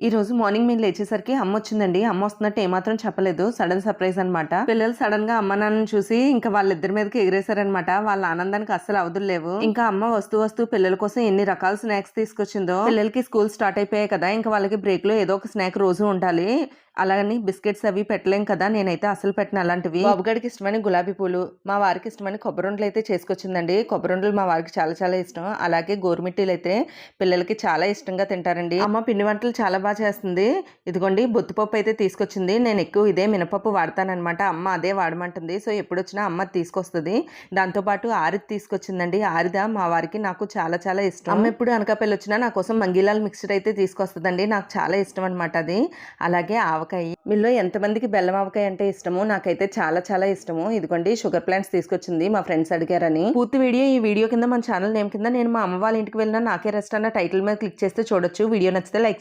ఈ రోజు మార్నింగ్ మేము లేచేసరికి అమ్మ వచ్చిందండి. అమ్మ వస్తున్నట్టు ఏమాత్రం చెప్పలేదు. సడన్ సర్ప్రైజ్ అనమాట. పిల్లలు సడన్ గా అమ్మ నాన్నని చూసి ఇంకా వాళ్ళిద్దరి మీదకి ఎగిరేశారనమాట. వాళ్ళ ఆనందానికి అస్సలు అవధులు లేవు. ఇంకా అమ్మ వస్తూ పిల్లల కోసం ఎన్ని రకాల స్నాక్స్ తీసుకొచ్చిందో. పిల్లలకి స్కూల్ స్టార్ట్ అయిపోయాయి కదా, ఇంకా వాళ్ళకి బ్రేక్ లో ఏదో ఒక స్నాక్ రోజు ఉండాలి. అలాగని బిస్కెట్స్ అవి పెట్టలేం కదా, నేనైతే అసలు పెట్టిన అలాంటివి. బాబుగడికి ఇష్టమని గులాబీ పూలు, మా వారికి ఇష్టమని కొబ్బరుండలు అయితే చేసుకొచ్చిందండి. కొబ్బరుండలు మా వారికి చాలా చాలా ఇష్టం. అలాగే గోరుమిట్టీలు అయితే పిల్లలకి చాలా ఇష్టంగా తింటారండి. అమ్మ పిండి వంటలు చాలా బాగా చేస్తుంది. ఇదిగోండి బొత్తిపప్పు అయితే తీసుకొచ్చింది. నేను ఎక్కువ ఇదే మినపప్పు వాడతానమాట. అమ్మ అదే వాడమంటుంది. సో ఎప్పుడు వచ్చినా అమ్మ తీసుకొస్తుంది. దాంతోపాటు ఆరిది తీసుకొచ్చిందండి. ఆరిద మా వారికి నాకు చాలా చాలా ఇష్టం. అమ్మ ఎప్పుడు అనకాపల్లి వచ్చినా నా కోసం మంగీలాల్ మిక్స్చర్ అయితే తీసుకొస్తుందండి. నాకు చాలా ఇష్టం అనమాట అది. అలాగే ఆవకాయ. మీలో ఎంతమందికి బెల్లం ఆవకాయ అంటే ఇష్టమో, నాకైతే చాలా చాలా ఇష్టము. ఇదిగోండి షుగర్ ప్లాంట్స్ తీసుకొచ్చింది, మా ఫ్రెండ్స్ అడిగారని. పూర్తి వీడియో ఈ వీడియో కింద మన ఛానల్ నేమ్ కింద నేను మా అమ్మ వాళ్ళ ఇంటికి వెళ్ళినా నాకే రెస్ట్ అన్న టైటిల్ మీద క్లిక్ చేస్తే చూడొచ్చు. వీడియో నచ్చితే లైక్